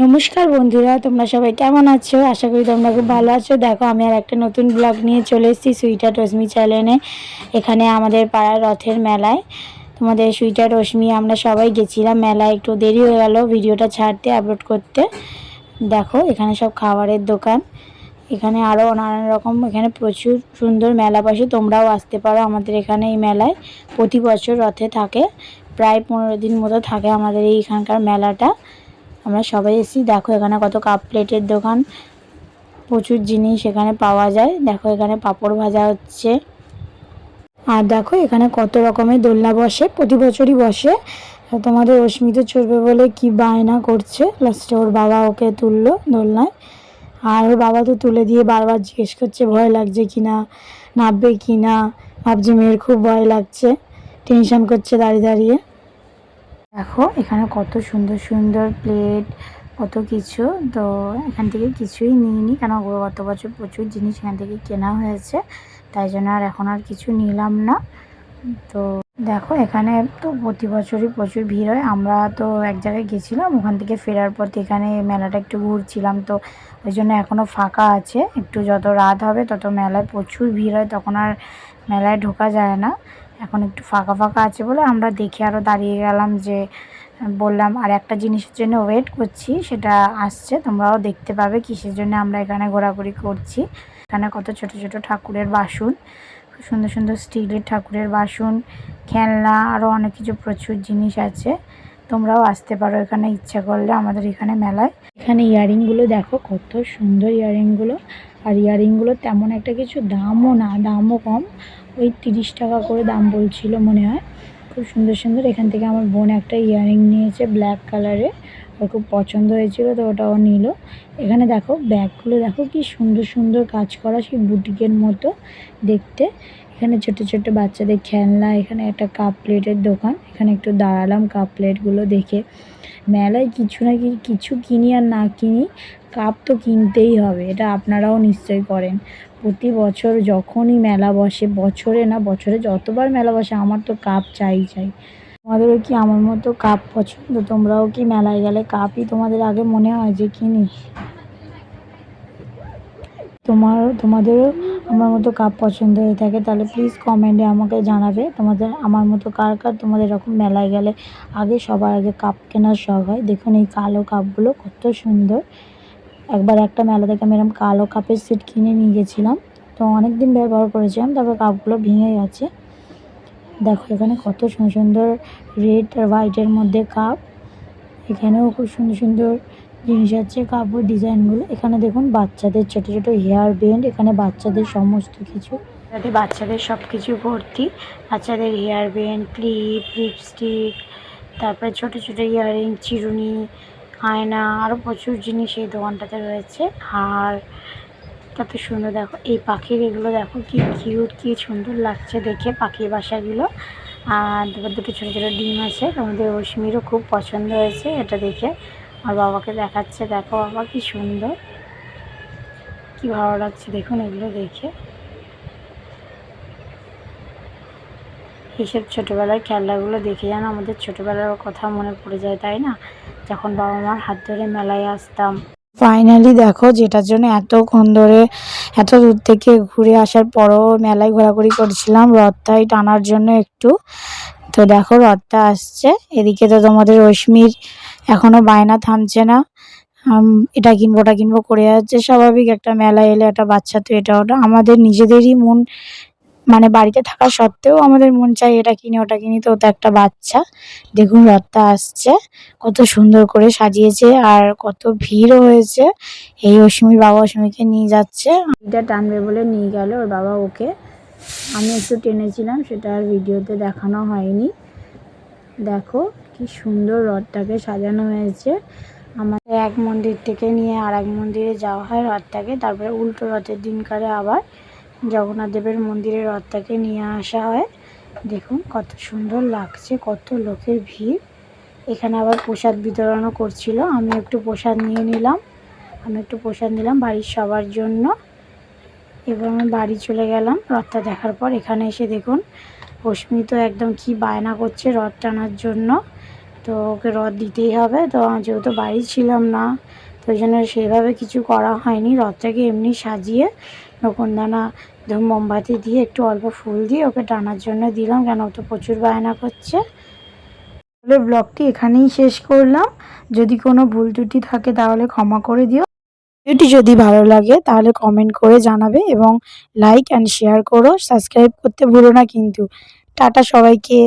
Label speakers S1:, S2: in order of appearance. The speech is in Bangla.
S1: নমস্কার বন্ধুরা, তোমরা সবাই কেমন আছো? আশা করি তোমরা খুব ভালো আছো। দেখো, আমি আর একটা নতুন ব্লগ নিয়ে চলে এসেছি সুইটার রশ্মি চ্যানেলে। এখানে আমাদের পাড়ার রথের মেলায় তোমাদের সুইটার রশ্মি আমরা সবাই গেছিলাম মেলায়। একটু দেরি হয়ে গেল ভিডিওটা ছাড়তে, আপলোড করতে। দেখো, এখানে সব খাবারের দোকান, এখানে আরও নানান রকম, এখানে প্রচুর সুন্দর মেলা বসে। তোমরাও আসতে পারো আমাদের এখানে। এই মেলায় প্রতি বছর রথে থাকে, প্রায় 15 দিন মতো থাকে আমাদের এইখানকার মেলাটা। আমরা সবাই এসেছি। দেখো, এখানে কত কাপ প্লেটের দোকান, প্রচুর জিনিস এখানে পাওয়া যায়। দেখো, এখানে পাঁপড় ভাজা হচ্ছে। আর দেখো, এখানে কত রকমের দোলনা বসে, প্রতি বছরই বসে। তোমাদের অস্মিতা চড়বে বলে কি বায়না করছে, লাস্টে ওর বাবা ওকে তুললো দোলনায়। আর ওর বাবা তো তুলে দিয়ে বারবার জিজ্ঞেস করছে ভয় লাগছে কিনা, নামবে কিনা। ভাবছে মেয়ের খুব ভয় লাগছে, টেনশন করছে দাঁড়িয়ে দাঁড়িয়ে। দেখো, এখানে কত সুন্দর সুন্দর প্লেট, কত কিছু। তো এখান থেকে কিছুই নিইনি, কেন গত বছর প্রচুর জিনিস এখান থেকে কেনা হয়েছে, তাই জন্য আর এখন আর কিছু নিলাম না। তো দেখো, এখানে তো প্রতি বছরই প্রচুর ভিড় হয়। আমরা তো এক জায়গায় গেছিলাম, ওখান থেকে ফেরার পর এখানে মেলাটা একটু ঘুরছিলাম, তো ওই জন্য এখনও ফাঁকা আছে। একটু যত রাত হবে তত মেলায় প্রচুর ভিড় হয়, তখন আর মেলায় ঢোকা যায় না। এখন একটু ফাঁকা ফাঁকা আছে বলে আমরা দেখে আরও দাঁড়িয়ে গেলাম, যে বললাম আর একটা জিনিসের জন্য ওয়েট করছি, সেটা আসছে, তোমরাও দেখতে পাবে কিসের জন্য আমরা এখানে ঘোরাঘুরি করছি। এখানে কত ছোট ছোট ঠাকুরের বাসন, সুন্দর সুন্দর স্টিলের ঠাকুরের বাসন, খেলনা, আরও অনেক কিছু, প্রচুর জিনিস আছে। তোমরাও আসতে পারো এখানে ইচ্ছা করলে আমাদের এখানে মেলায়। এখানে ইয়াররিংগুলো দেখো, কত সুন্দর ইয়াররিংগুলো। আর ইয়াররিংগুলো তেমন একটা কিছু দামও না, দামও কম, ওই 30 টাকা করে দাম বলছিল মনে হয়। খুব সুন্দর সুন্দর। এখান থেকে আমার বোন একটা ইয়াররিং নিয়েছে ব্ল্যাক কালারে, ওর খুব পছন্দ হয়েছিল, তো ওটাও নিল। এখানে দেখো ব্যাগগুলো দেখো কি সুন্দর সুন্দর কাজ করা, সেই বুটিকের মতো দেখতে। এখানে ছোট ছোট বাচ্চাদের খেলনা। এখানে একটা কাপ প্লেটের দোকান, এখানে একটু দাঁড়ালাম কাপ প্লেটগুলো দেখে। মেলায় কিছু না কিছু কিনি আর না কিনি, কাপ তো কিনতেই হবে, এটা আপনারাও নিশ্চয়ই করেন। প্রতি বছর যখনই মেলা বসে, বছরে না বছরে যতবার মেলা বসে, আমার তো কাপ চাই চাই। তোমাদেরও কি আমার মতো কাপ পছন্দ? তোমরাও কি মেলায় গেলে কাপই তোমাদের আগে মনে হয় যে কিনি? তোমাদেরও আমার মতো কাপ পছন্দ হয়ে থাকে? তাহলে প্লিজ কমেন্টে আমাকে জানাবে, তোমাদের আমার মতো কার কার তোমাদের এরকম মেলায় গেলে আগে সবার আগে কাপ কেনার শখ হয়। দেখুন এই কালো কাপগুলো কত সুন্দর। একবার একটা মেলা থেকে আমি এরকম কালো কাপের সেট কিনে নিয়ে গেছিলাম, তো অনেক দিন ব্যবহার করেছিলাম, তারপর কাপগুলো ভেঙে গেছে। দেখো, এখানে কত সুন্দর সুন্দর রেড আর হোয়াইটের মধ্যে কাপ। এখানেও খুব সুন্দর সুন্দর জিনিস আছে, কাপড় ডিজাইনগুলো। এখানে দেখুন বাচ্চাদের ছোট ছোট হেয়ার ব্যান্ড, এখানে বাচ্চাদের সমস্ত কিছু, যাতে বাচ্চাদের সব কিছু ভর্তি। বাচ্চাদের হেয়ার ব্যান্ড, ক্লিপ, লিপস্টিক, তারপরে ছোট ছোট ইয়াররিং, চিরুনি, আয়না, আরও প্রচুর জিনিস এই দোকানটাতে রয়েছে। আর কত সুন্দর। দেখো এই পাখির এগুলো দেখো কি কিউট, কি সুন্দর লাগছে দেখে পাখির বাসাগুলো। আর দুটো ছোটো ছোটো ডিম আছে, তোমাদের অস্মিরও খুব পছন্দ হয়েছে এটা দেখে, আর বাবাকে দেখাচ্ছে। দেখো বাবা কি সুন্দর, কি ভালো লাগছে দেখুন এগুলো দেখে। এইসব ছোটোবেলার খেলাগুলো দেখে যেন আমাদের ছোটোবেলার কথা মনে পড়ে যায়, তাই না? যখন বাবা মার হাত ধরে মেলায় আসতাম। ফাইনালি দেখো, যেটার জন্য এতক্ষণ ধরে এত দূর থেকে ঘুরে আসার পরও মেলায় ঘোরাঘুরি করছিলাম, রথটাই টানার জন্য একটু। তো দেখো রথটা আসছে, এদিকে তো তোমাদের রশ্মির এখনো বায়না থামছে না, এটা কিনবো ওটা কিনবো করে যাচ্ছে। স্বাভাবিক, একটা মেলা এলে একটা বাচ্চা তো এটা ওটা, আমাদের নিজেদেরই মন, মানে বাড়িতে থাকা সত্ত্বেও আমাদের মন চাই এটা কিনি ওটা কিনি, তো ওটা একটা বাচ্চা। দেখুন রথটা আসছে, কত সুন্দর করে সাজিয়েছে, আর কত ভিড়ও হয়েছে। এই অস্মির বাবা অস্মিকে নিয়ে যাচ্ছে, এটা টানবে বলে নিয়ে গেল ওর বাবা ওকে। আমি একটু টেনেছিলাম, সেটা আর ভিডিওতে দেখানো হয়নি। দেখো কি সুন্দর রথটাকে সাজানো হয়েছে। আমাদের এক মন্দির থেকে নিয়ে আর এক মন্দিরে যাওয়া হয় রথটাকে, তারপরে উল্টো রথের দিনকারে আবার জগন্নাথ দেবের মন্দিরে রথটাকে নিয়ে আসা হয়। দেখুন কত সুন্দর লাগছে, কত লোকের ভিড়। এখানে আবার প্রসাদ বিতরণও করছিল, আমি একটু প্রসাদ নিয়ে নিলাম। বাড়ির সবার জন্য। এবার আমি বাড়ি চলে গেলাম রথটা দেখার পর। এখানে এসে দেখুন অস্মি তো একদম কি বায়না করছে রথ টানার জন্য, তো ওকে রথ দিতেই হবে। তো যেহেতু বাড়ি ছিলাম না, ওই জন্য সেভাবে কিছু করা হয়নি। রথটাকে এমনি সাজিয়ে নকুনদানা মোমবাতি দিয়ে একটু অল্প ফুল দিয়ে ওকে টানার জন্য দিলাম, কেন ও তো প্রচুর বায়না করছে। তাহলে ব্লগটি এখানেই শেষ করলাম। যদি কোনো ভুল ত্রুটি থাকে তাহলে ক্ষমা করে দিও। ভিডিওটি যদি ভালো লাগে তাহলে কমেন্ট করে জানাবে এবং লাইক অ্যান্ড শেয়ার করো। সাবস্ক্রাইব করতে ভুলো না কিন্তু। টাটা সবাইকে।